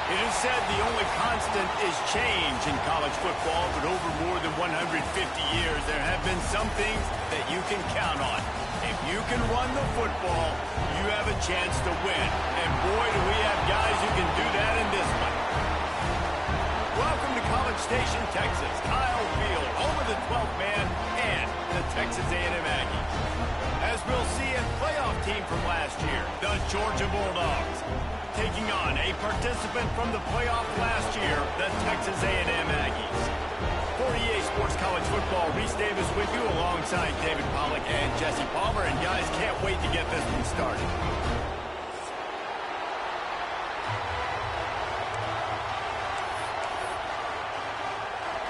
It is said the only constant is change in college football, but over more than 150 years, there have been some things that you can count on. If you can run the football, you have a chance to win. And boy, do we have guys who can do that in this one. Welcome to College Station, Texas. Kyle Field, home of the 12th man and the Texas A&M Aggies. As we'll see, a playoff team from last year, the Georgia Bulldogs, taking on a participant from the playoff last year, the Texas A&M Aggies. For EA Sports College Football, Reese Davis with you alongside David Pollack and Jesse Palmer. And guys, can't wait to get this one started.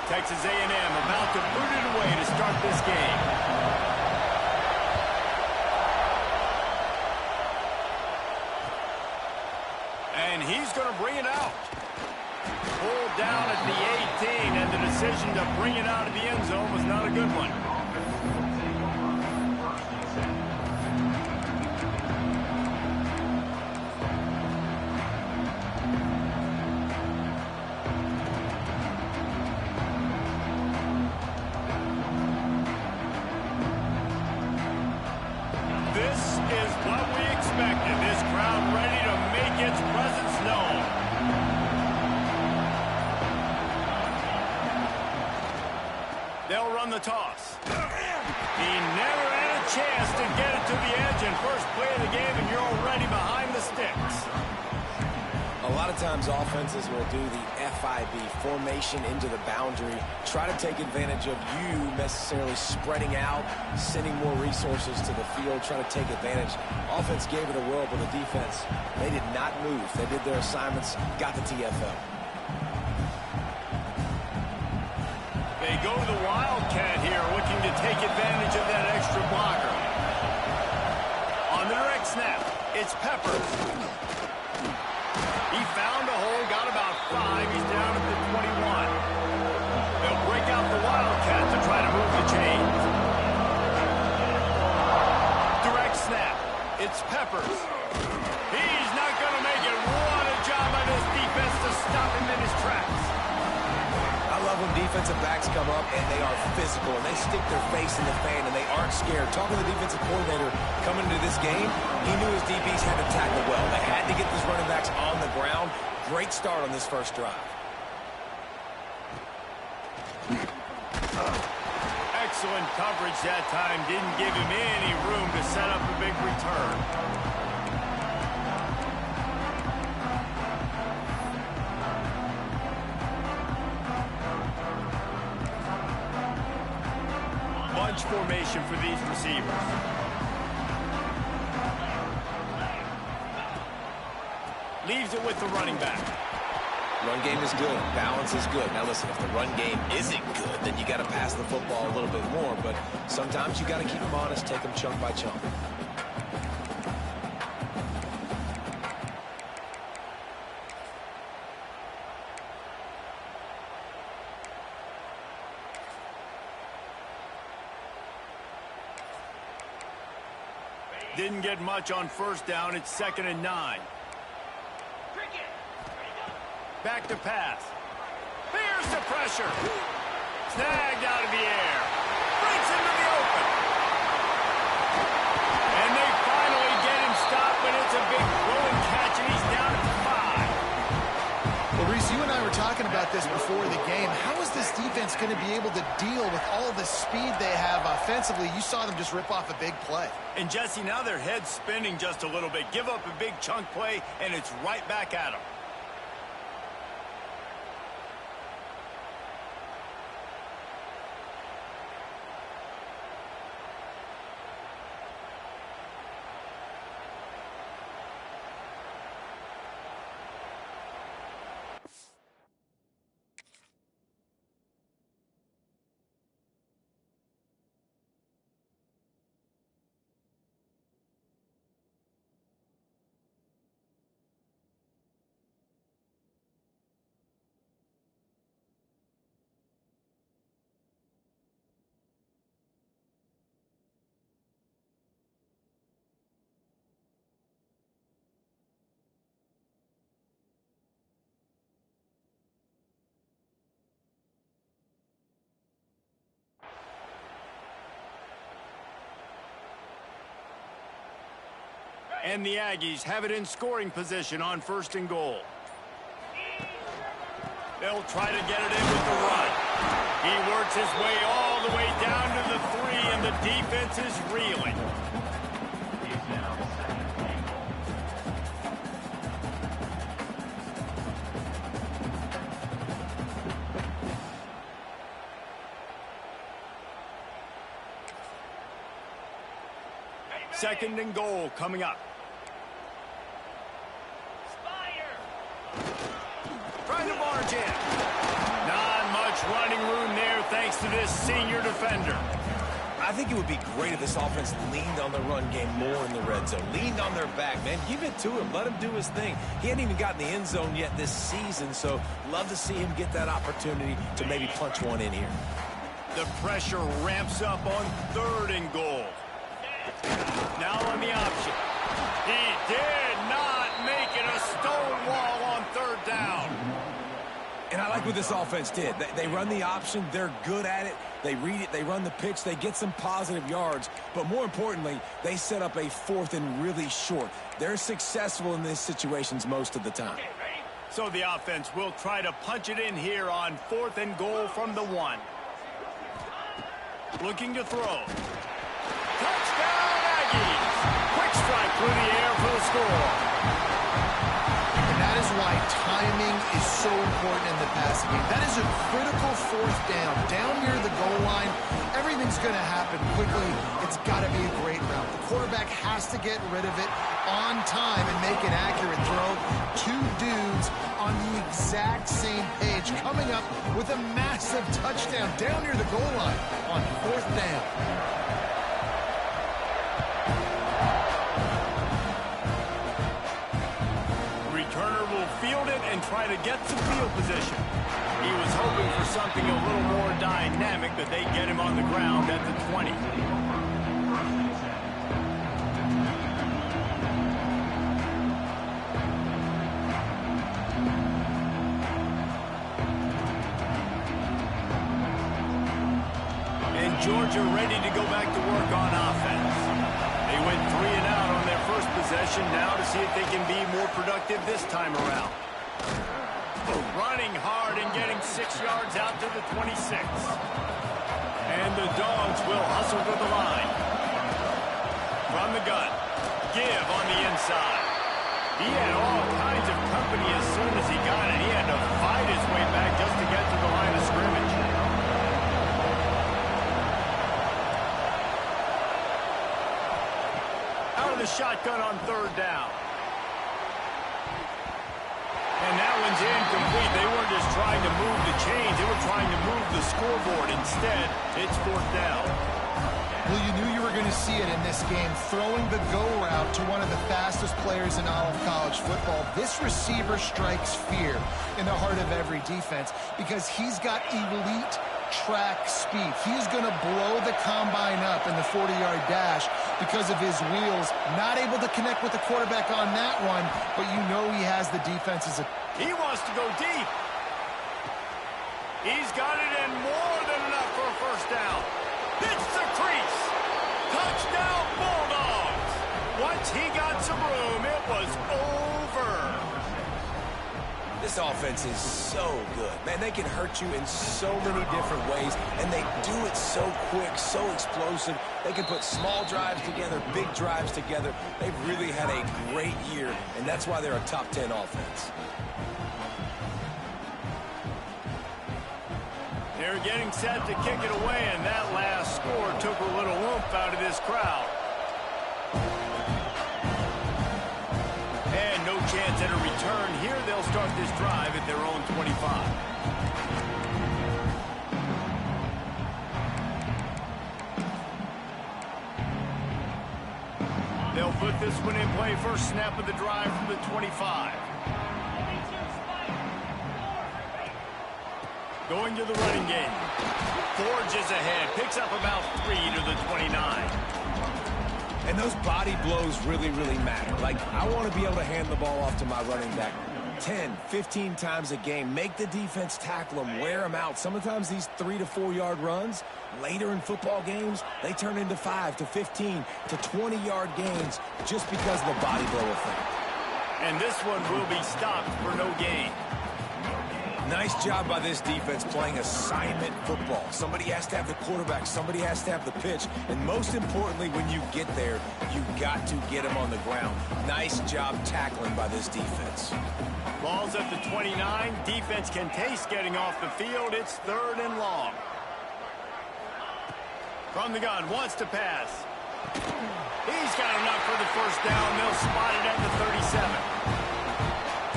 Texas A&M about to boot it away to start this game. And he's going to bring it out. Pulled down at the 18, and the decision to bring it out of the end zone was not a good one. This is what we expected. This crowd ready to make its presence known. They'll run the toss. He never had a chance to get it to the edge, and first play of the game, and you're already behind the sticks. A lot of times offenses will do the FIB, formation into the boundary, try to take advantage of you necessarily spreading out, sending more resources to the field, try to take advantage. Offense gave it a whirl, but the defense, they did not move. They did their assignments, got the TFL. They go to the Wildcat here, looking to take advantage of that extra blocker. On the direct snap, it's Peppers. He found a hole, got about 5. He's down at the 21. They'll break out the Wildcat to try to move the chains. Direct snap. It's Peppers. He's not going to make it. What a job by this defense to stop him in his tracks. I love when defensive backs come up and they are physical and they stick their face in the fan and they aren't scared. Talking to the defensive coordinator coming into this game, he knew his DBs had to tackle well. They had to get these running backs on the ground. Great start on this first drive. Excellent coverage that time. Didn't give him any room to set up a big return. Bunch formation for these receivers. Leaves it with the running back. Run game is good. Balance is good. Now listen, if the run game isn't good, then you got to pass the football a little bit more. But sometimes you got to keep them honest, take them chunk by chunk. Didn't get much on first down. It's 2nd and 9. Back to pass. Here's the pressure. Snagged out of the air. Breaks into the open. And they finally get him stopped, but it's a big rolling catch, and he's down at 5. Well, Reese, you and I were talking about this before the game. How is this defense going to be able to deal with all the speed they have offensively? You saw them just rip off a big play. And, Jesse, now their head's spinning just a little bit. Give up a big chunk play, and it's right back at them. And the Aggies have it in scoring position on 1st and goal. They'll try to get it in with the run. He works his way all the way down to the 3, and the defense is reeling. Second and goal coming up. Trying to barge in. Not much running room there thanks to this senior defender. I think it would be great if this offense leaned on the run game more in the red zone. Leaned on their back, man. Give it to him. Let him do his thing. He hadn't even gotten the end zone yet this season, so love to see him get that opportunity to maybe punch one in here. The pressure ramps up on 3rd and goal. Now on the option. He did not make it a stone wall on 3rd down. And I like what this offense did. They run the option. They're good at it. They read it. They run the pitch. They get some positive yards. But more importantly, they set up a 4th and really short. They're successful in these situations most of the time. So the offense will try to punch it in here on 4th and goal from the 1. Looking to throw. Touchdown, Aggies! Quick strike through the air for the score. And that is why timing is so important in the passing game. That is a critical 4th down. Down near the goal line, everything's going to happen quickly. It's got to be a great route. The quarterback has to get rid of it on time and make an accurate throw. 2 dudes on the exact same page coming up with a massive touchdown down near the goal line on 4th down. Field it and try to get some field position. He was hoping for something a little more dynamic, but they get him on the ground at the 20. And Georgia ready to go back to work on offense. They went 3 and out on their first possession, now to see if they can be more productive this time around. Running hard and getting 6 yards out to the 26. And the Dogs will hustle to the line. From the gun, give on the inside. He had all kinds of company as soon as he got it. He had to fight his way back just to get to the line of scrimmage. Out of the shotgun on 3rd down. And that one's incomplete. They weren't just trying to move the chains. They were trying to move the scoreboard. Instead, it's 4th down. Well, you knew you were going to see it in this game. Throwing the go route to one of the fastest players in all of college football. This receiver strikes fear in the heart of every defense because he's got elite track speed. He's going to blow the combine up in the 40-yard dash because of his wheels. Not able to connect with the quarterback on that one, but you know he has the defense as a... He wants to go deep. He's got it in more than enough for a 1st down. Hits the crease. Touchdown, Bulldogs. Once he got some room, it was over. This offense is so good. Man, they can hurt you in so many different ways, and they do it so quick, so explosive. They can put small drives together, big drives together. They've really had a great year, and that's why they're a top 10 offense. They're getting set to kick it away, and that last score took a little oomph out of this crowd. And no chance at a return here. They'll start this drive at their own 25. They'll put this one in play. First snap of the drive from the 25. Going to the running game. Forges ahead. Picks up about 3 to the 29. And those body blows really, really matter. Like, I want to be able to hand the ball off to my running back 10, 15 times a game. Make the defense tackle them, wear them out. Sometimes these 3 to 4 yard runs, later in football games, they turn into 5 to 15 to 20 yard gains just because of the body blow effect. And this one will be stopped for no gain. Nice job by this defense playing assignment football. Somebody has to have the quarterback. Somebody has to have the pitch. And most importantly, when you get there, you got to get them on the ground. Nice job tackling by this defense. Ball's at the 29. Defense can taste getting off the field. It's 3rd and long. From the gun, wants to pass. He's got enough for the first down. They'll spot it at the 37.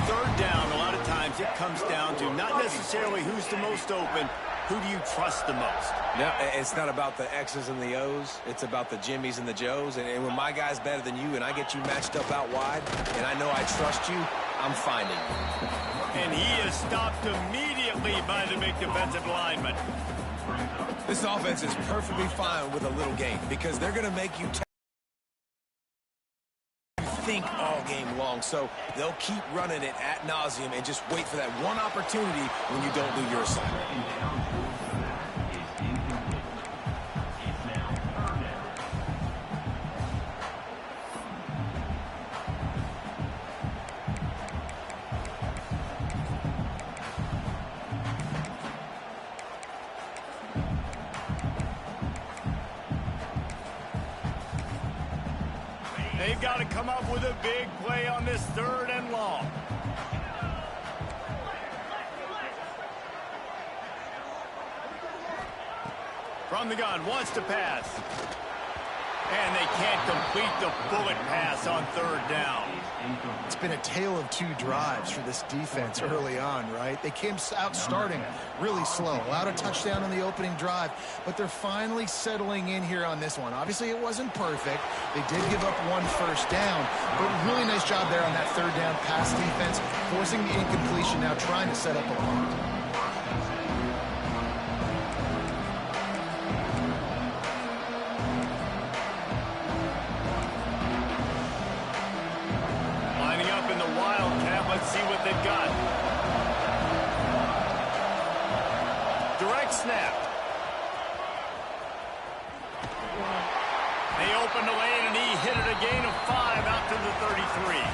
3rd down, a lot of times it comes down to not necessarily who's the most open, who do you trust the most? No, it's not about the X's and the O's. It's about the Jimmys and the Joes. And when my guy's better than you and I get you matched up out wide and I know I trust you, I'm finding you. And he is stopped immediately by the big defensive lineman. This offense is perfectly fine with a little gain because they're going to make you think all game long, so they'll keep running it ad nauseum and just wait for that one opportunity when you don't do your assignment. They've got to come up with a big play on this 3rd and long. From the gun, wants to pass. And they can't complete the bullet pass on 3rd down. It's been a tale of 2 drives for this defense early on, right? They came out starting really slow, allowed a touchdown on the opening drive, but they're finally settling in here on this one. Obviously, it wasn't perfect. They did give up 1 first down, but really nice job there on that 3rd down pass defense, forcing the incompletion, now trying to set up a punt. Let's see what they've got. Direct snap. They opened the lane, and he hit it a gain of 5 out to the 33.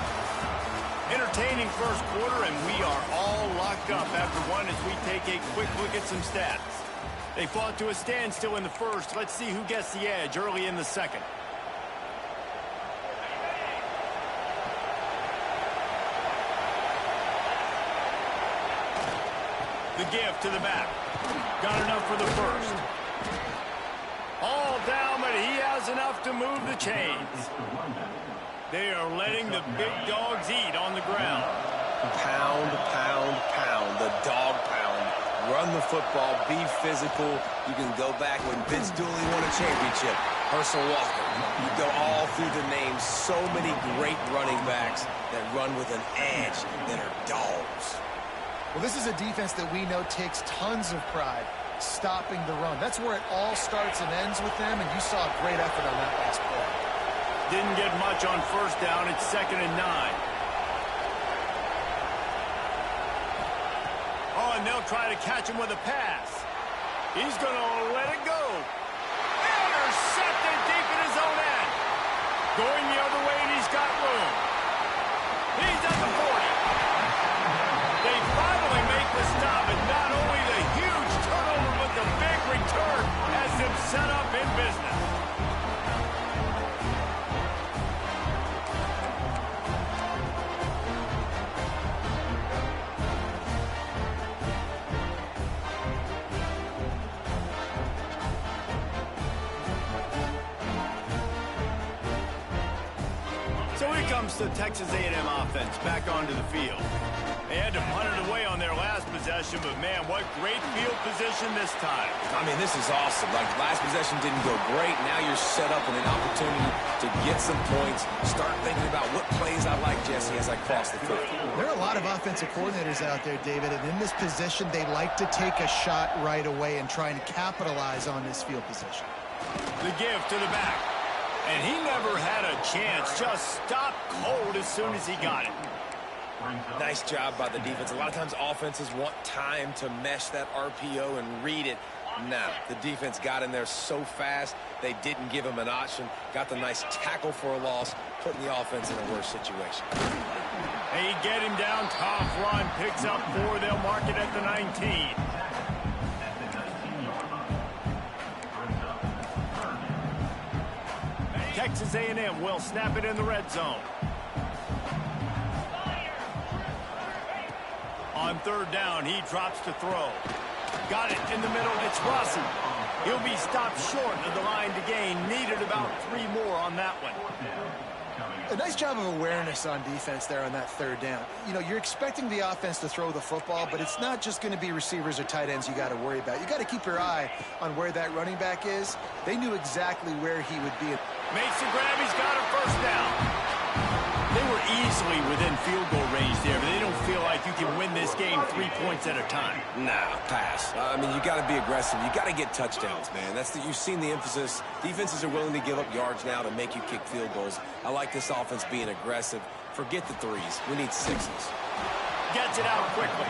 Entertaining first quarter, and we are all locked up after one as we take a quick look at some stats. They fought to a standstill in the first. Let's see who gets the edge early in the second. The give to the back. Got enough for the first. All down, but he has enough to move the chains. They are letting the big dogs eat on the ground. Pound, pound, pound. The dog pound. Run the football. Be physical. You can go back when Vince Dooley won a championship. Herschel Walker. You go all through the names. So many great running backs that run with an edge that are dogs. Well, this is a defense that we know takes tons of pride stopping the run. That's where it all starts and ends with them, and you saw a great effort on that last play. Didn't get much on first down. It's 2nd and 9. Oh, and they'll try to catch him with a pass. He's going to let it go. Intercepted deep in his own end. Going the other way, and he's got room. He's at the 40. They finally make the stop, and not only the huge turnover, but the big return has them set up in business. So here comes the Texas A&M offense back onto the field. They had to punt it away on their last possession, but man, what great field position this time. I mean, this is awesome. Like, last possession didn't go great. Now you're set up with an opportunity to get some points. Start thinking about what plays I like, Jesse, as I cross the field. There are a lot of offensive coordinators out there, David, and in this position, they like to take a shot right away and try and capitalize on this field position. The give to the back. And he never had a chance. Just stopped cold as soon as he got it. Nice job by the defense. A lot of times offenses want time to mesh that RPO and read it. Nah, the defense got in there so fast, they didn't give him an option. Got the nice tackle for a loss, putting the offense in a worse situation. They get him down, tough run, picks up 4. They'll mark it at the 19. Texas A&M will snap it in the red zone. On 3rd down, he drops to throw. Got it in the middle. It's Rossi. He'll be stopped short of the line to gain. Needed about 3 more on that one. A nice job of awareness on defense there on that 3rd down. You know, you're expecting the offense to throw the football, but it's not just going to be receivers or tight ends you got to worry about. You got to keep your eye on where that running back is. They knew exactly where he would be. Makes the grab. He's got a 1st down. They were easily within field goal range there, but they don't feel like you can win this game 3 points at a time. Nah, pass. I mean, you got to be aggressive. You got to get touchdowns, man. You've seen the emphasis. Defenses are willing to give up yards now to make you kick field goals. I like this offense being aggressive. Forget the 3s. We need 6s. Gets it out quickly.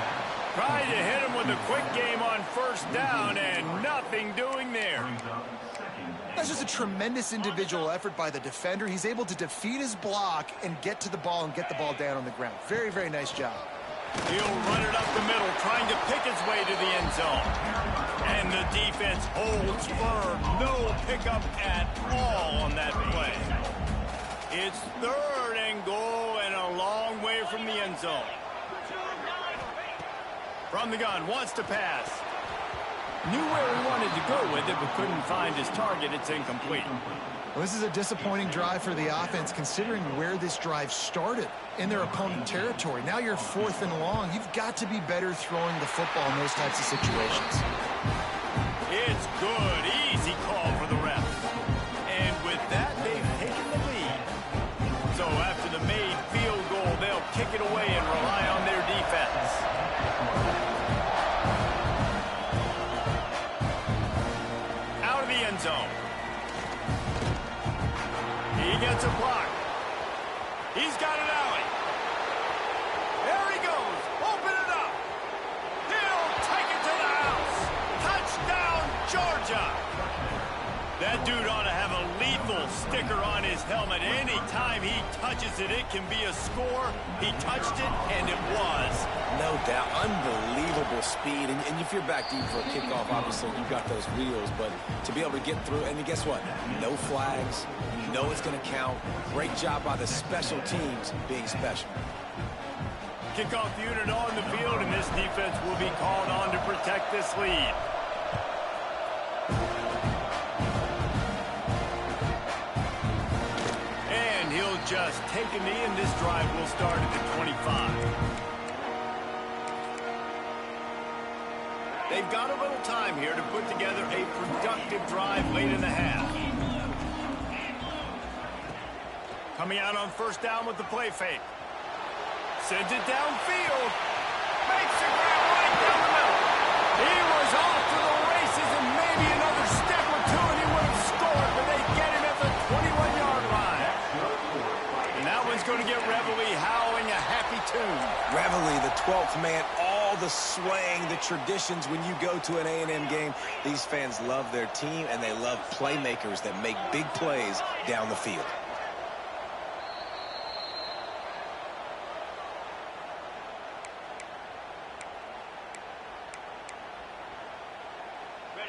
Tried to hit him with a quick game on 1st down, and nothing doing there. That's just a tremendous individual effort by the defender. He's able to defeat his block and get to the ball and get the ball down on the ground. Very, very nice job. He'll run it up the middle, trying to pick his way to the end zone. And the defense holds firm. No pickup at all on that play. It's 3rd and goal and a long way from the end zone. From the gun, wants to pass. Knew where he wanted to go with it, but couldn't find his target. It's incomplete. Well, this is a disappointing drive for the offense, considering where this drive started in their opponent territory. Now you're 4th and long. You've got to be better throwing the football in those types of situations. It's good. Easy call for the ref. And with that, they've taken the lead. So after the made field goal, they'll kick it away and rely on their defense. Out of the end zone. He gets a block. He's got an alley. There he goes. Open it up. He'll take it to the house. Touchdown, Georgia. That dude ought to have a lethal sticker on his helmet. Anytime he touches it, it can be a score. He touched it, and it was. No doubt. Unbelievable speed. And if you're back deep for a kickoff, obviously, you've got those wheels. But to be able to get through, and guess what? No flags. You know it's going to count. Great job by the special teams being special. Kickoff unit on the field, and this defense will be called on to protect this lead. And he'll just take a knee, and this drive will start at the 25. They've got a little time here to put together a productive drive late in the half. Coming out on 1st down with the play fake. Sends it downfield. Makes the grab right down the middle. He was off to the races, and maybe another step or two, and he would have scored, but they get him at the 21-yard line. And that one's going to get Reveille howling a happy tune. Reveille, the 12th man, all the swaying, the traditions when you go to an A&M game. These fans love their team, and they love playmakers that make big plays down the field.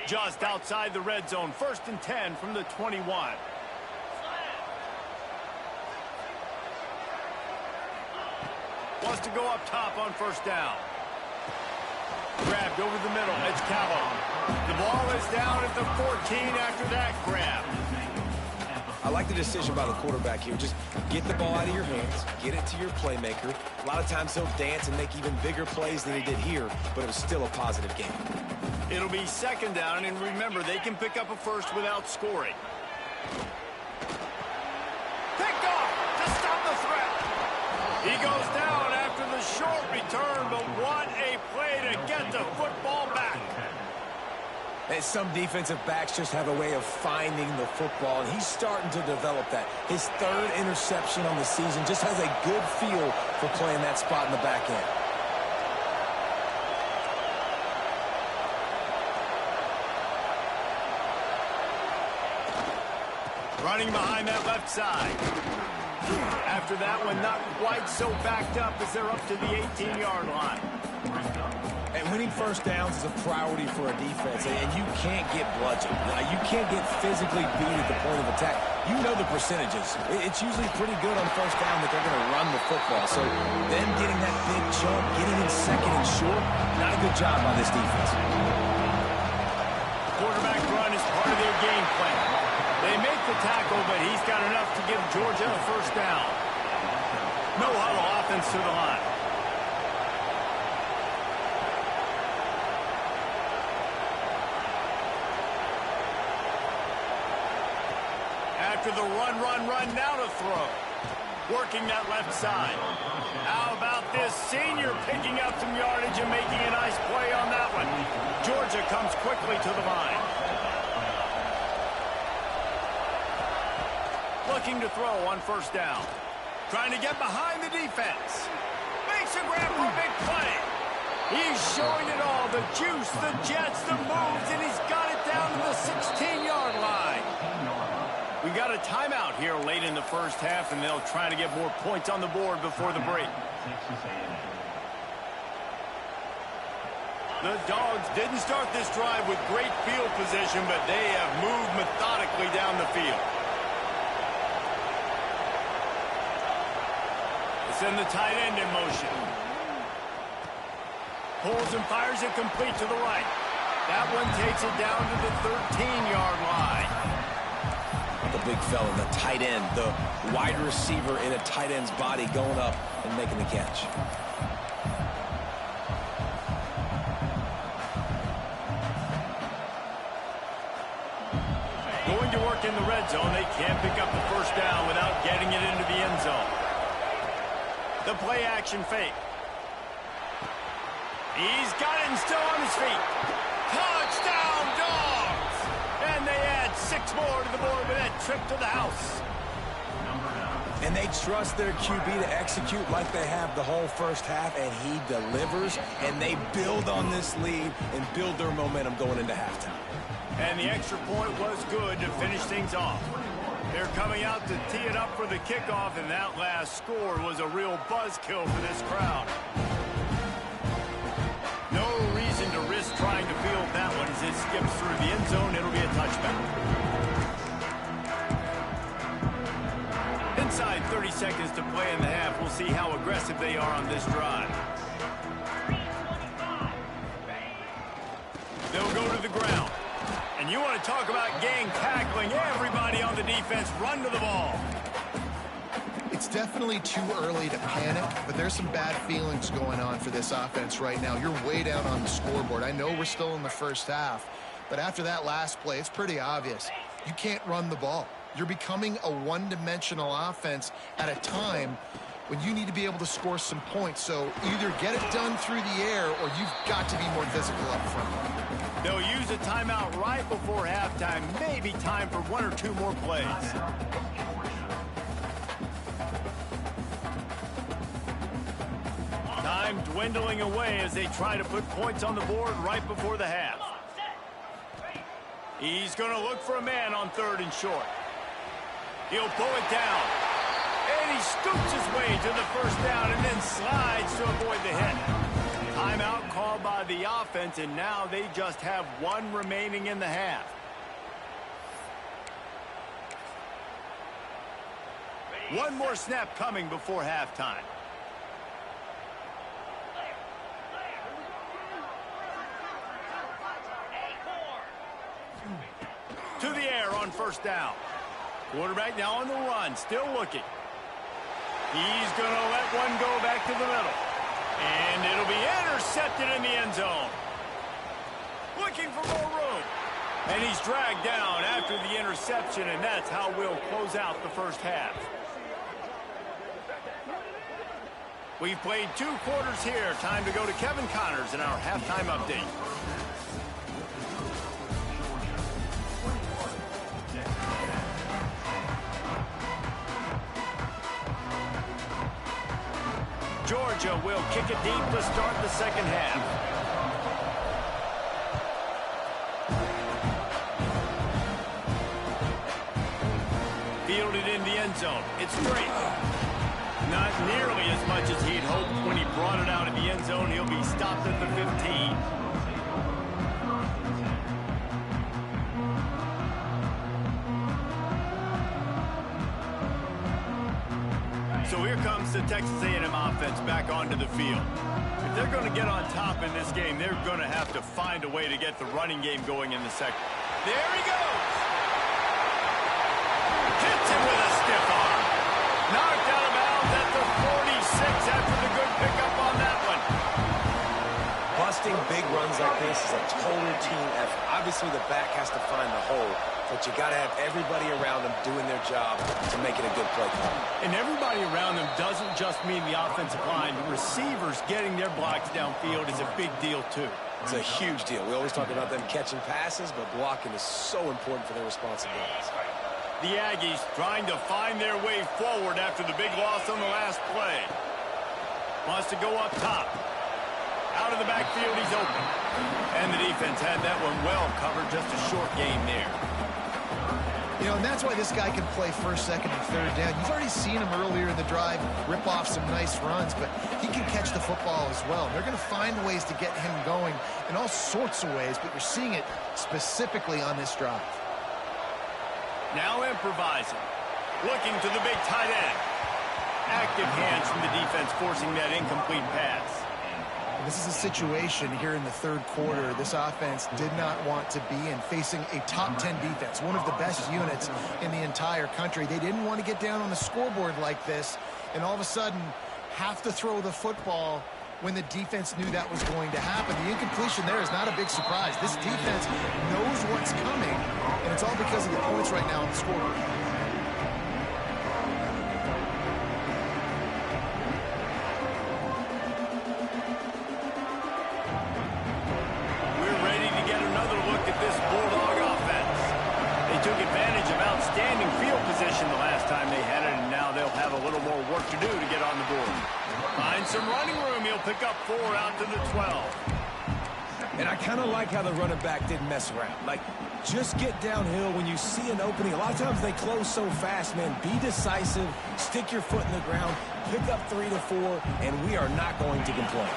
Just outside the red zone, 1st and 10 from the 21. Wants to go up top on 1st down. Grabbed over the middle. It's Callow. The ball is down at the 14 after that grab. I like the decision by the quarterback here. Just get the ball out of your hands, get it to your playmaker. A lot of times he'll dance and make even bigger plays than he did here, but it was still a positive game. It'll be 2nd down, and remember, they can pick up a 1st without scoring. Picked off to stop the threat. He goes down after the short return, but what a play to get the football back. And some defensive backs just have a way of finding the football, and he's starting to develop that. His third interception on the season, just has a good feel for playing that spot in the back end. Running behind that left side. After that one, not quite so backed up as they're up to the 18-yard line. And winning first downs is a priority for a defense, and you can't get bludgeoned. You can't get physically beat at the point of attack. You know the percentages. It's usually pretty good on first down that they're going to run the football. So them getting that big jump, getting in second and short, not a good job by this defense. Quarterback run is part of their game plan. They make the tackle, but he's got enough to give Georgia a first down. No huddle offense to the line. After the run, now to throw. Working that left side. How about this senior picking up some yardage and making a nice play on that one? Georgia comes quickly to the line. Looking to throw on first down. Trying to get behind the defense. Makes a grab for a big play. He's showing it all. The juice, the jets, the moves, and he's got it down to the 16-yard line. We got a timeout here late in the first half, and they'll try to get more points on the board before the break. The Dogs didn't start this drive with great field position, but they have moved methodically down the field. Send the tight end in motion. Pulls and fires it complete to the right. That one takes it down to the 13-yard line. The big fella, the tight end, the wide receiver in a tight end's body going up and making the catch. Going to work in the red zone. They can't pick up the first down without getting it into the end zone. The play action fake. He's got it and still on his feet. Touchdown, Dogs! And they add 6 more to the board with that trip to the house. And they trust their QB to execute like they have the whole first half, and he delivers, and they build on this lead and build their momentum going into halftime. And the extra point was good to finish things off. They're coming out to tee it up for the kickoff, and that last score was a real buzzkill for this crowd. No reason to risk trying to field that one as it skips through the end zone. It'll be a touchback. Inside 30 seconds to play in the half. We'll see how aggressive they are on this drive. They'll go to the ground. And you want to talk about gang tackling. Everybody on the defense run to the ball. It's definitely too early to panic, but there's some bad feelings going on for this offense right now. You're way down on the scoreboard. I know we're still in the first half, but after that last play, it's pretty obvious. You can't run the ball. You're becoming a one-dimensional offense at a time when you need to be able to score some points. So either get it done through the air or you've got to be more physical up front. They'll use a timeout right before halftime. Maybe time for 1 or 2 more plays. Time dwindling away as they try to put points on the board right before the half. He's going to look for a man on 3rd and short. He'll pull it down. And he scoots his way to the first down and then slides to avoid the hit. Timeout called by the offense, and now they just have 1 remaining in the half. One more snap coming before halftime. To the air on first down. Quarterback now on the run, still looking. He's going to let one go back to the middle. And it'll be intercepted in the end zone. Looking for more room. And he's dragged down after the interception, and that's how we'll close out the first half. We've played 2 quarters here. Time to go to Kevin Connors in our halftime update. Georgia will kick it deep to start the second half. Fielded in the end zone. It's straight. Not nearly as much as he'd hoped when he brought it out of the end zone. He'll be stopped at the 15. So here comes the Texas A&M offense back onto the field. If they're going to get on top in this game, they're going to have to find a way to get the running game going in the second. There he goes. Hits him with a stiff arm. Knocked out of bounds at the 46 after the good pickup on that one. Busting big runs like this is a total team effort. Obviously, the back has to find the hole, but you got to have everybody around them doing their job to make it a good play call. And everybody around them doesn't just mean the offensive line. The receivers getting their blocks downfield is a big deal, too. It's a huge deal. We always talk about them catching passes, but blocking is so important for their responsibilities. The Aggies trying to find their way forward after the big loss on the last play. Wants to go up top. Out of the backfield, he's open. And the defense had that one well covered, just a short game there. You know, and that's why this guy can play first, second, and third down. You've already seen him earlier in the drive rip off some nice runs, but he can catch the football as well. They're going to find ways to get him going in all sorts of ways, but you're seeing it specifically on this drive. Now improvising. Looking to the big tight end. Active hands from the defense forcing that incomplete pass. This is a situation here in the third quarter this offense did not want to be in, facing a top 10 defense, one of the best units in the entire country. They didn't want to get down on the scoreboard like this and all of a sudden have to throw the football when the defense knew that was going to happen. The incompletion there is not a big surprise. This defense knows what's coming, and it's all because of the points right now on the scoreboard. To do to get on the board. Find some running room. He'll pick up 4 out to the 12. And I kind of like how the running back didn't mess around. Like, just get downhill when you see an opening. A lot of times they close so fast, man. Be decisive. Stick your foot in the ground. Pick up 3 to 4, and we are not going to complain.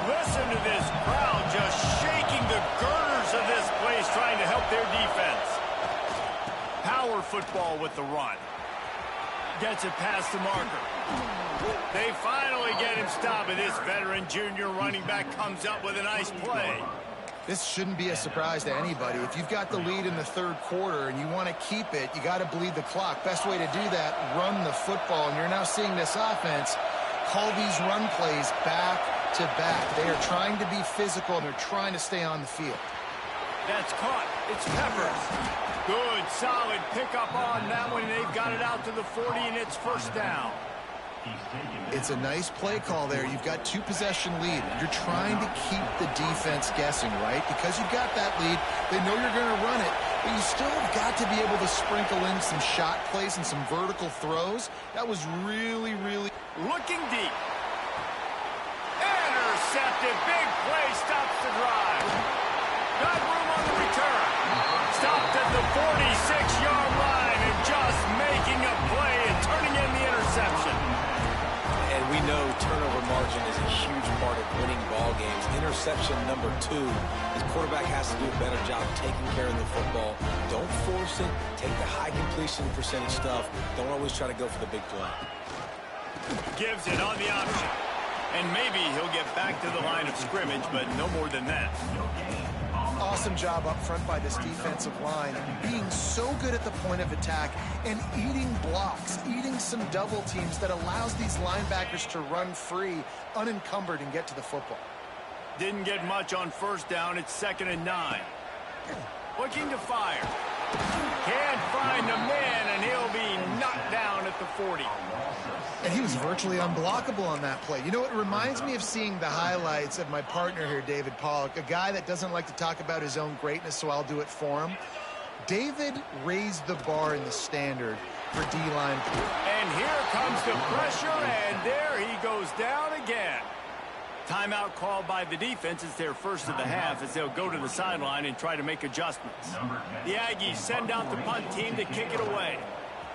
Listen to this crowd just shaking the girders of this place trying to help their defense. Power football with the run. Gets it past the marker. They finally get him stopped, and this veteran junior running back comes up with a nice play. This shouldn't be a surprise to anybody. If you've got the lead in the third quarter and you want to keep it, you got to bleed the clock. Best way to do that, run the football. And you're now seeing this offense call these run plays back to back. They are trying to be physical, and they're trying to stay on the field. That's caught. It's Peppers. Good, solid pickup on that one. They've got it out to the 40, and it's first down. It's a nice play call there. You've got 2-possession lead. You're trying to keep the defense guessing, right? Because you've got that lead, they know you're going to run it, but you still have got to be able to sprinkle in some shot plays and some vertical throws. That was really, really... Looking deep. Intercepted. Big play stops the drive. Got room on the return. Stopped at the 46-yard line and just making a play and turning in the interception. And we know turnover margin is a huge part of winning ball games. Interception number 2. His quarterback has to do a better job taking care of the football. Don't force it. Take the high completion percentage stuff. Don't always try to go for the big play. Gives it on the option. And maybe he'll get back to the line of scrimmage, but no more than that. Awesome job up front by this defensive line, being so good at the point of attack and eating blocks, eating some double teams that allows these linebackers to run free, unencumbered, and get to the football. Didn't get much on first down. It's 2nd and 9. Looking to fire. Can't find the man, and he'll be knocked down at the 40. And he was virtually unblockable on that play. You know, it reminds me of seeing the highlights of my partner here, David Pollock, a guy that doesn't like to talk about his own greatness, so I'll do it for him. David raised the bar in the standard for D-line. And here comes the pressure, and there he goes down again. Timeout called by the defense. It's their first of the half as they'll go to the sideline and try to make adjustments. The Aggies send out the punt team to kick it away.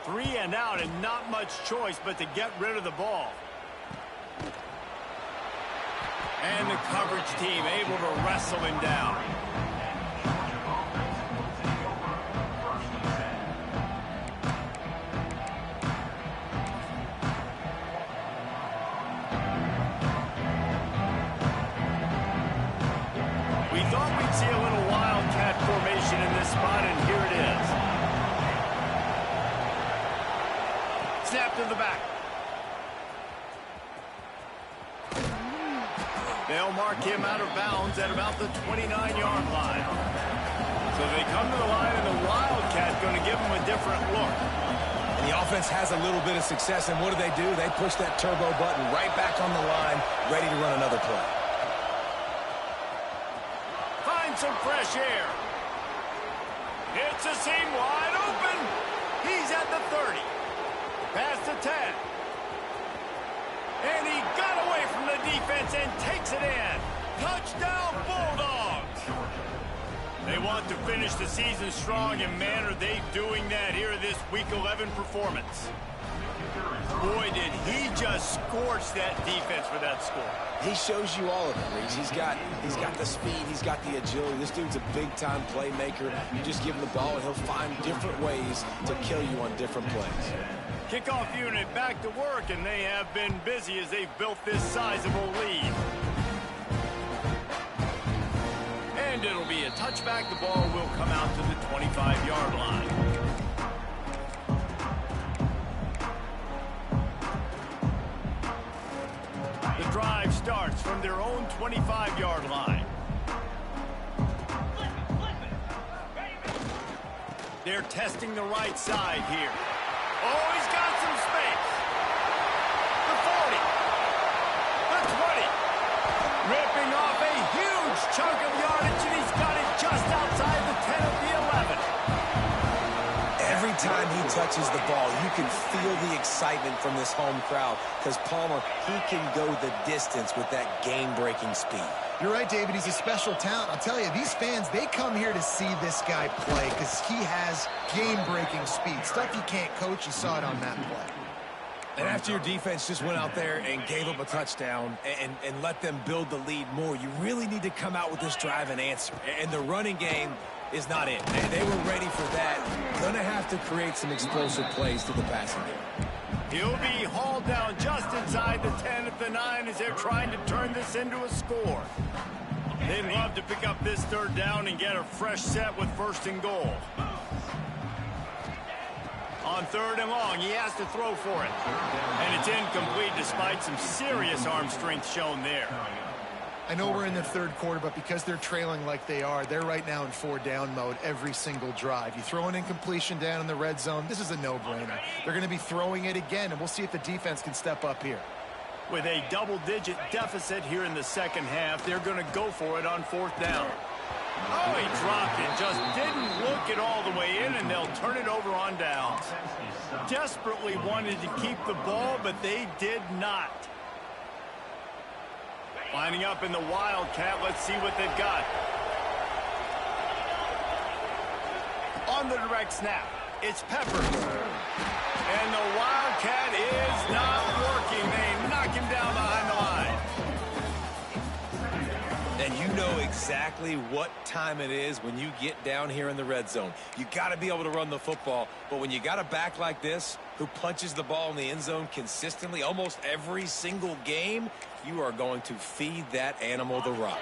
3 and out, and not much choice but to get rid of the ball. And the coverage team able to wrestle him down. We thought we'd see a little wildcat formation in this spot, and here it is. Snap to the back. They'll mark him out of bounds at about the 29-yard line. So they come to the line, and the Wildcat going to give them a different look. And the offense has a little bit of success, and what do? They push that turbo button right back on the line, ready to run another play. Find some fresh air. It's a seam wide open. He's at the 30. Past the 10. And he got away from the defense and takes it in. Touchdown, Bulldogs! They want to finish the season strong, and man, are they doing that here this Week 11 performance. Boy, did he just scorch that defense for that score. He shows you all of it, Reese. He's got the speed, he's got the agility. This dude's a big-time playmaker. You just give him the ball, and he'll find different ways to kill you on different plays. Kickoff unit back to work, and they have been busy as they've built this sizable lead. And it'll be a touchback. The ball will come out to the 25-yard line. The drive starts from their own 25-yard line. They're testing the right side here. Oh, he's got some space. The 40. The 20. Ripping off a huge chunk of yardage, and he's got it just outside the 10 of the 11. Every time he touches the ball, you can feel the excitement from this home crowd because Palmer, he can go the distance with that game-breaking speed. You're right, David. He's a special talent. I'll tell you, these fans, they come here to see this guy play because he has game-breaking speed. Stuff you can't coach. You saw it on that play. And after your defense just went out there and gave up a touchdown and let them build the lead more, you really need to come out with this drive and answer. And the running game is not it. They were ready for that. Going to have to create some explosive plays to the passing game. He'll be hauled down just inside the 10 at the 9 as they're trying to turn this into a score. They'd love to pick up this third down and get a fresh set with 1st and goal. On 3rd and long, he has to throw for it. And it's incomplete despite some serious arm strength shown there. I know we're in the 3rd quarter, but because they're trailing like they are, they're right now in 4-down mode every single drive. You throw an incompletion down in the red zone, this is a no-brainer. They're going to be throwing it again, and we'll see if the defense can step up here. With a double-digit deficit here in the 2nd half, they're going to go for it on 4th down. Oh, he dropped it, just didn't look it all the way in, and they'll turn it over on downs. Desperately wanted to keep the ball, but they did not. Lining up in the Wildcat, let's see what they've got. On the direct snap, it's Peppers. And the Wildcat is not working. They knock him down behind the line. And you know exactly what time it is when you get down here in the red zone. You got to be able to run the football, but when you got a back like this who punches the ball in the end zone consistently almost every single game, you are going to feed that animal the rock.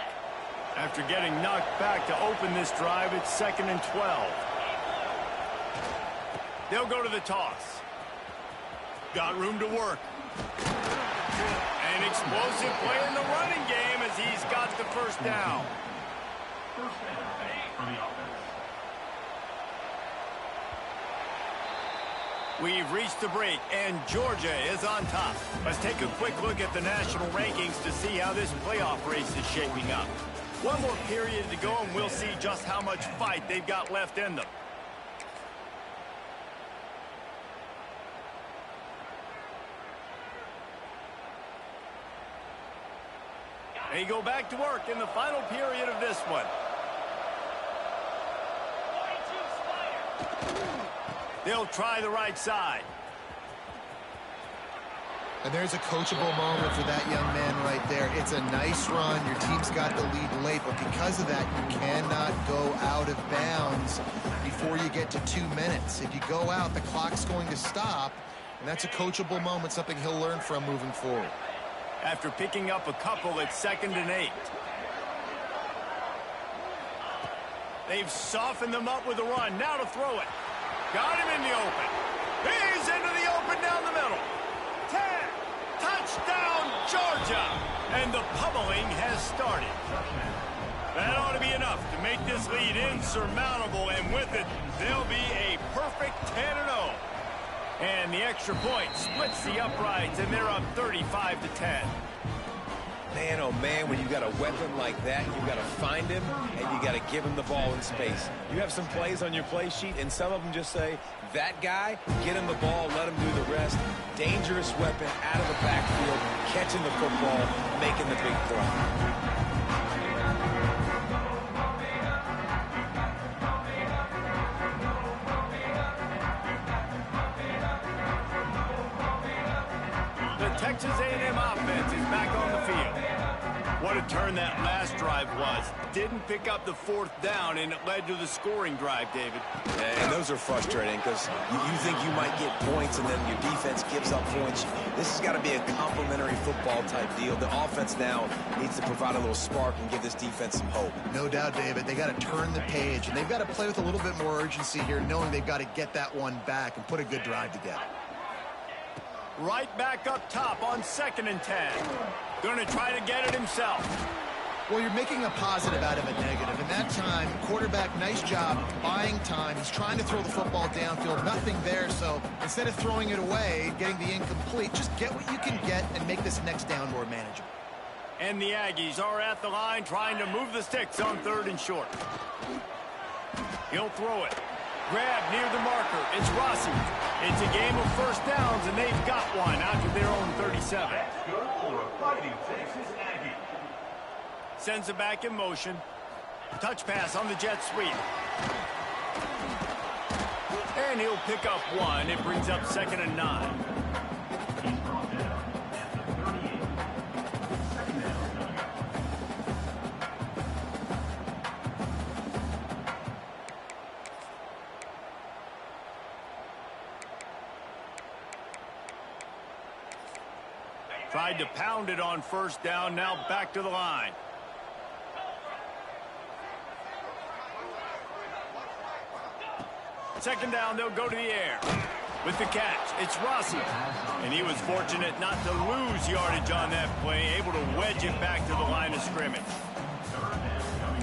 After getting knocked back to open this drive, it's 2nd and 12. They'll go to the toss. Got room to work. An explosive play in the running game as he's got the 1st down. We've reached the break, and Georgia is on top. Let's take a quick look at the national rankings to see how this playoff race is shaping up. One more period to go, and we'll see just how much fight they've got left in them. They go back to work in the final period of this one. They'll try the right side. And there's a coachable moment for that young man right there. It's a nice run. Your team's got the lead late, but because of that, you cannot go out of bounds before you get to 2 minutes. If you go out, the clock's going to stop, and that's a coachable moment, something he'll learn from moving forward. After picking up a couple, it's 2nd and 8. They've softened them up with a run. Now to throw it. Got him in the open. He's into the open down the middle. 10. Touchdown, Georgia. And the pummeling has started. That ought to be enough to make this lead insurmountable, and with it, they'll be a perfect 10-0. And the extra point splits the uprights, and they're up 35-10. Man, oh man, when you got a weapon like that, you got to find him, and you got to give him the ball in space. You have some plays on your play sheet, and some of them just say, that guy, get him the ball, let him do the rest. Dangerous weapon out of the backfield, catching the football, making the big play. Texas A&M offense is back on the field. What a turn that last drive was. Didn't pick up the 4th down, and it led to the scoring drive, David. And those are frustrating because you think you might get points, and then your defense gives up points. This has got to be a complementary football type deal. The offense now needs to provide a little spark and give this defense some hope. No doubt, David. They got to turn the page, and they've got to play with a little bit more urgency here, knowing they've got to get that one back and put a good drive together. Right back up top on 2nd and 10. Going to try to get it himself. Well, you're making a positive out of a negative. And that time, quarterback, nice job buying time. He's trying to throw the football downfield. Nothing there, so instead of throwing it away, getting the incomplete, just get what you can get and make this next down more manageable. And the Aggies are at the line trying to move the sticks on 3rd and short. He'll throw it. Grab near the marker. It's Rossi. It's a game of 1st downs, and they've got one out to their own 37. Sends it back in motion. Touch pass on the jet sweep. And he'll pick up one. It brings up 2nd and 9. Tried to pound it on 1st down, now back to the line. Second down, they'll go to the air. With the catch, it's Rossi. And he was fortunate not to lose yardage on that play, able to wedge it back to the line of scrimmage.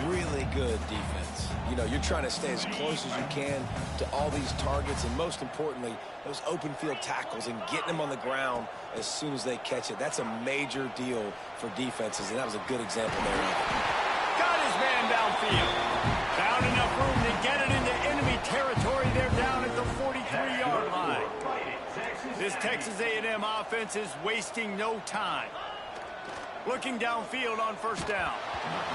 Really good defense. You know, you're trying to stay as close as you can to all these targets, and most importantly, those open field tackles and getting them on the ground as soon as they catch it. That's a major deal for defenses, and that was a good example there. Got his man downfield. Found enough room to get it into enemy territory. They're down at the 43-yard line. This Texas A&M offense is wasting no time. Looking downfield on 1st down.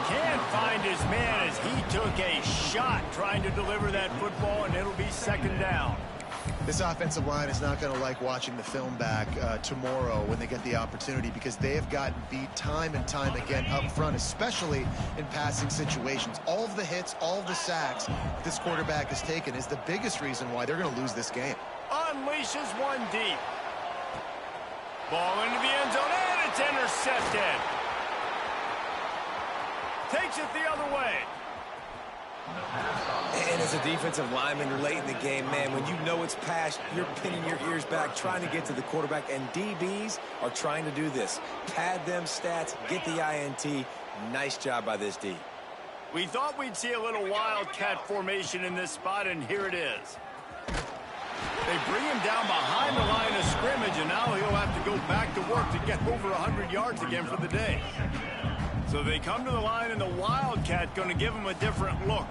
Can't find his man as he took a shot trying to deliver that football, and it'll be 2nd down. This offensive line is not going to like watching the film back tomorrow when they get the opportunity, because they have gotten beat time and time again up front, especially in passing situations. All of the hits, all of the sacks this quarterback has taken is the biggest reason why they're going to lose this game. Unleashes one deep. Ball into the end zone, and it's intercepted. Takes it the other way. And as a defensive lineman late in the game, man, when you know it's past, you're pinning your ears back, trying to get to the quarterback, and DBs are trying to do this. Pad them stats, get the INT. Nice job by this D. We thought we'd see a little wildcat formation in this spot, and here it is. They bring him down behind the line of scrimmage, and now he'll have to go back to work to get over 100 yards again for the day. So they come to the line, and the wildcat going to give him a different look.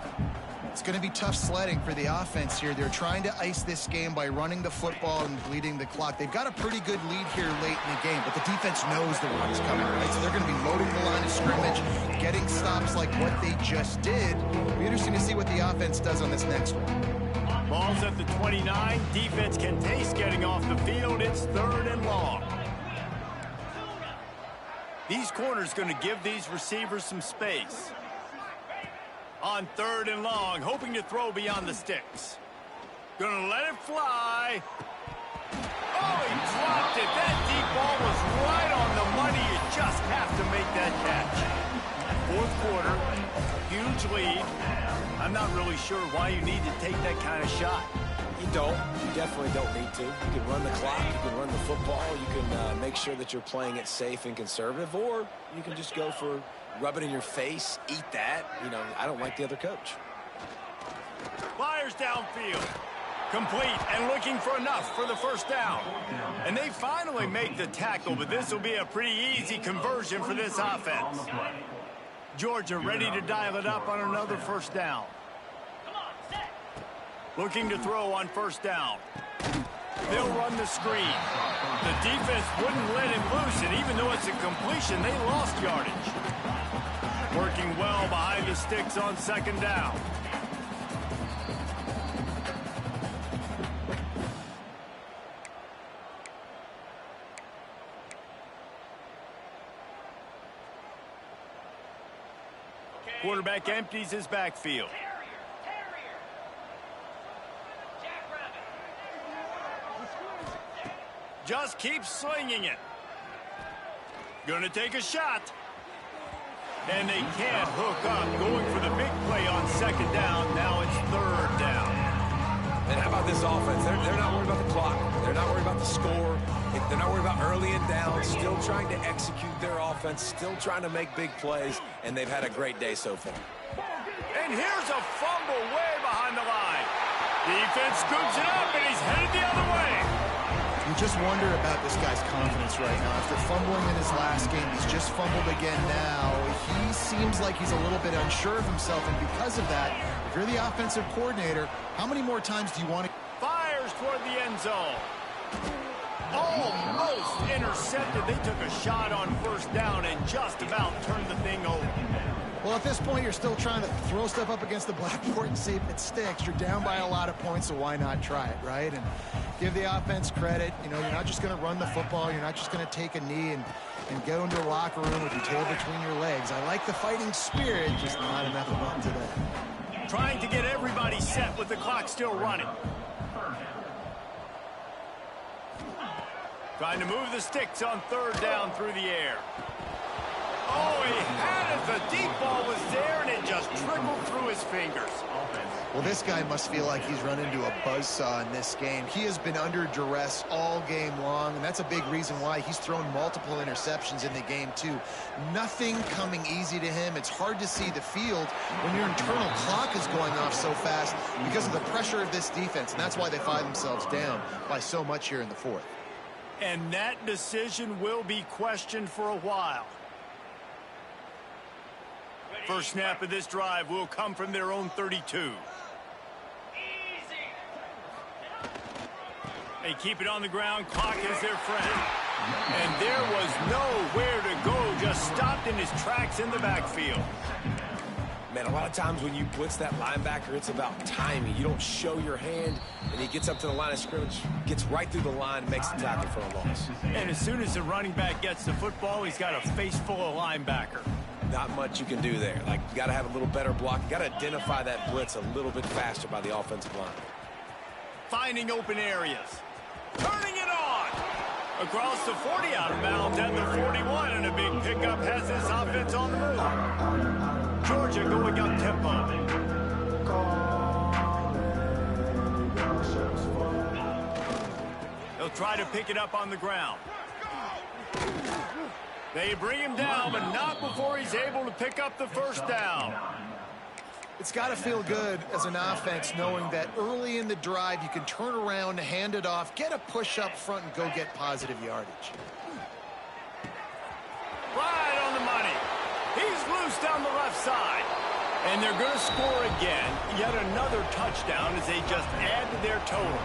It's going to be tough sledding for the offense here. They're trying to ice this game by running the football and bleeding the clock. They've got a pretty good lead here late in the game, but the defense knows the run is coming, right? So they're going to be loading the line of scrimmage, getting stops like what they just did. It'll be interesting to see what the offense does on this next one. Ball's at the 29. Defense can taste getting off the field. It's 3rd and long. These corners going to give these receivers some space. On 3rd and long, hoping to throw beyond the sticks. Gonna let it fly. Oh, he dropped it. That deep ball was right on the money. You just have to make that catch. 4th quarter, huge lead. I'm not really sure why you need to take that kind of shot. You don't. You definitely don't need to. You can run the clock. You can run the football. You can make sure that you're playing it safe and conservative, or you can just go for rub it in your face, eat that. You know, I don't like the other coach. Fires downfield. Complete and looking for enough for the 1st down. And they finally make the tackle, but this will be a pretty easy conversion for this offense. Georgia ready to dial it up on another 1st down. Looking to throw on 1st down. They'll run the screen. The defense wouldn't let him loose, and even though it's a completion, they lost yardage. Working well behind the sticks on 2nd down. Quarterback empties his backfield. Just keeps slinging it. Gonna take a shot. And they can't hook up. Going for the big play on 2nd down. Now it's 3rd down. And how about this offense? They're not worried about the clock. They're not worried about the score. They're not worried about early and down. Still trying to execute their offense. Still trying to make big plays. And they've had a great day so far. And here's a fumble way behind the line. Defense scoops it up, and he's headed the other way. You just wonder about this guy's confidence right now. After fumbling in his last game, he's just fumbled again now. He seems like he's a little bit unsure of himself, and because of that, if you're the offensive coordinator, how many more times do you want to... Fires toward the end zone. Almost intercepted. They took a shot on 1st down and just about turned the thing over. Well, at this point, you're still trying to throw stuff up against the blackboard and see if it sticks. You're down by a lot of points, so why not try it, right? And give the offense credit. You know, you're not just going to run the football. You're not just going to take a knee and go into a locker room with your tail between your legs. I like the fighting spirit, just not enough of it today. Trying to get everybody set with the clock still running. Trying to move the sticks on 3rd down through the air. Oh, he had it. The deep ball was there, and it just trickled through his fingers. Well, this guy must feel like he's run into a buzzsaw in this game. He has been under duress all game long, and that's a big reason why he's thrown multiple interceptions in the game, too. Nothing coming easy to him. It's hard to see the field when your internal clock is going off so fast because of the pressure of this defense, and that's why they find themselves down by so much here in the 4th. And that decision will be questioned for a while. First snap of this drive will come from their own 32. They keep it on the ground. Clock is their friend. And there was nowhere to go. Just stopped in his tracks in the backfield. Man, a lot of times when you blitz that linebacker, it's about timing. You don't show your hand, and he gets up to the line of scrimmage, gets right through the line, makes the tackle for a loss. And as soon as the running back gets the football, he's got a face full of linebacker. Not much you can do there. Like, you got to have a little better block. You got to identify that blitz a little bit faster by the offensive line. Finding open areas. Turning it on. Across the 40 out of bounds at the 41, and a big pickup has this offense on the move. Georgia going up tempo. They'll try to pick it up on the ground. They bring him down, but not before he's able to pick up the 1st down. It's got to feel good as an offense knowing that early in the drive you can turn around, hand it off, get a push up front, and go get positive yardage. Right on the money. He's loose down the left side. And they're going to score again. Yet another touchdown as they just add to their total.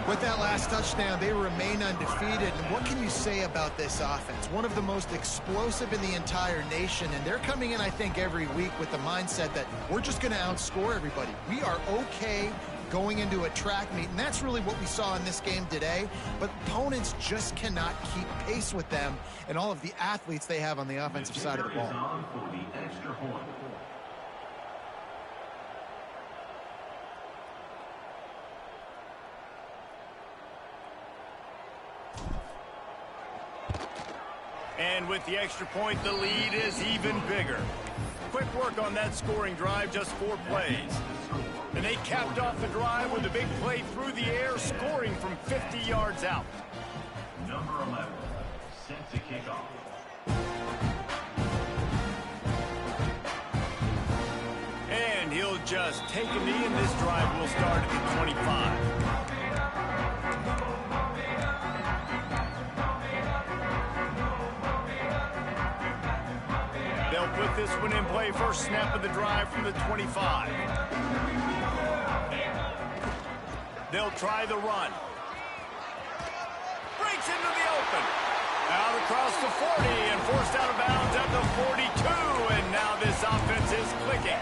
With that last touchdown, they remain undefeated. And what can you say about this offense? One of the most explosive in the entire nation. And they're coming in, I think, every week with the mindset that we're just going to outscore everybody. We are okay going into a track meet. And that's really what we saw in this game today. But opponents just cannot keep pace with them and all of the athletes they have on the offensive side of the ball. And with the extra point, the lead is even bigger. Quick work on that scoring drive, just 4 plays. And they capped off the drive with a big play through the air, scoring from 50 yards out. Number 11, set to kick off. And he'll just take a knee, and this drive will start at the 25. They'll put this one in play. First snap of the drive from the 25. They'll try the run. Breaks into the open. Out across the 40 and forced out of bounds at the 42. And now this offense is clicking.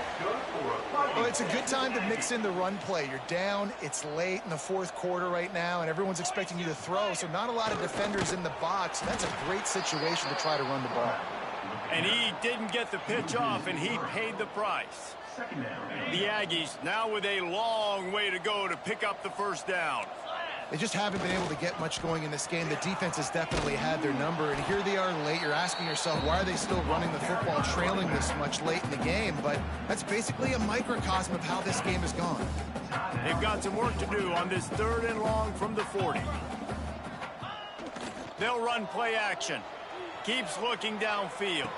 Well, it's a good time to mix in the run play. You're down, it's late in the fourth quarter right now, and everyone's expecting you to throw, so not a lot of defenders in the box. That's a great situation to try to run the ball. And he didn't get the pitch off, and he paid the price. The Aggies now with a long way to go to pick up the first down. They just haven't been able to get much going in this game. The defense has definitely had their number, and here they are late. You're asking yourself, why are they still running the football, trailing this much late in the game? But that's basically a microcosm of how this game has gone. They've got some work to do on this 3rd and long from the 40. They'll run play action. Keeps looking downfield.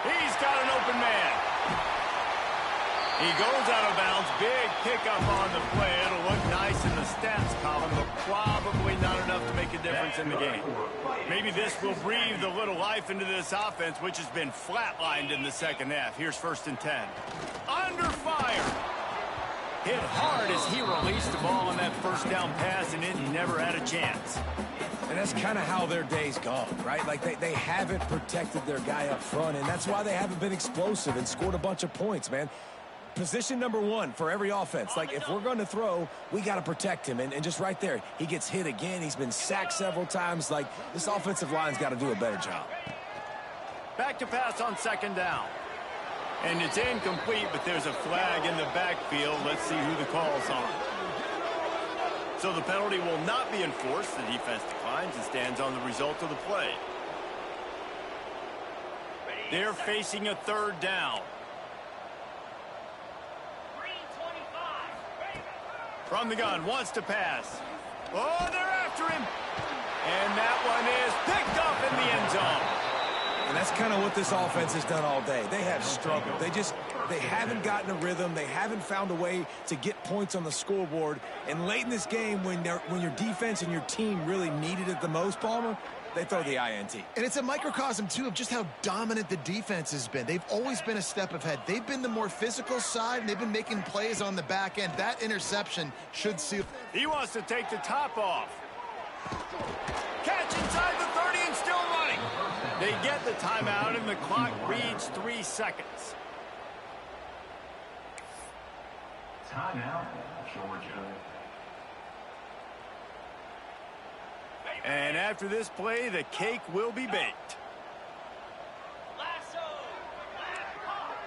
He's got an open man. He goes out of bounds. Big pickup on the play. It'll look nice in the stats column, but probably not enough to make a difference in the game. Maybe this will breathe a little life into this offense, which has been flatlined in the second half. Here's 1st and 10. Under fire. Hit hard as he released the ball on that first down pass, and it never had a chance. And that's kind of how their day's gone, right? Like they haven't protected their guy up front, and that's why they haven't been explosive and scored a bunch of points, man. Position number 1 for every offense. Like, if we're going to throw, we got to protect him. And just right there, he gets hit again. He's been sacked several times. Like, this offensive line's got to do a better job. Back to pass on 2nd down. And it's incomplete, but there's a flag in the backfield. Let's see who the call's on. So the penalty will not be enforced. The defense declines and stands on the result of the play. They're facing a 3rd down. From the gun, wants to pass. Oh, they're after him. And that one is picked up in the end zone. And that's kind of what this offense has done all day. They have struggled. They haven't gotten a rhythm. They haven't found a way to get points on the scoreboard. And late in this game, when your defense and your team really needed it the most, Palmer, they throw the INT. And it's a microcosm, too, of just how dominant the defense has been. They've always been a step ahead. They've been the more physical side, and they've been making plays on the back end. That interception should seal. He wants to take the top off. Catch inside the 30 and still running. They get the timeout, and the clock reads 3 seconds. Timeout, Georgia. And after this play, the cake will be baked.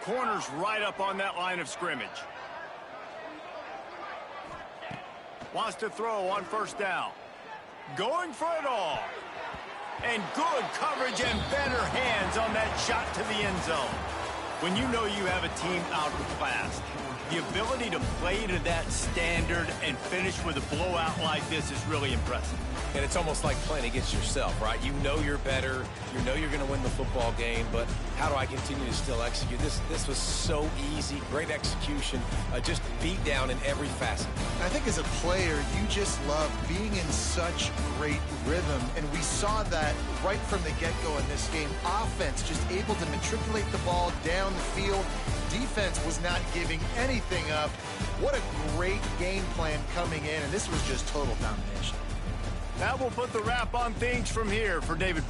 Corner's right up on that line of scrimmage. Wants to throw on 1st down. Going for it all. And good coverage and better hands on that shot to the end zone. When you know you have a team outclassed, the ability to play to that standard and finish with a blowout like this is really impressive. And it's almost like playing against yourself, right? You know you're better. You know you're going to win the football game, but how do I continue to still execute? This was so easy. Great execution. Just beat down in every facet. I think as a player, you just love being in such great rhythm, and we saw that right from the get-go in this game. Offense just able to matriculate the ball down down the field. Defense was not giving anything up. What a great game plan coming in, and this was just total domination. That will put the wrap on things from here for David.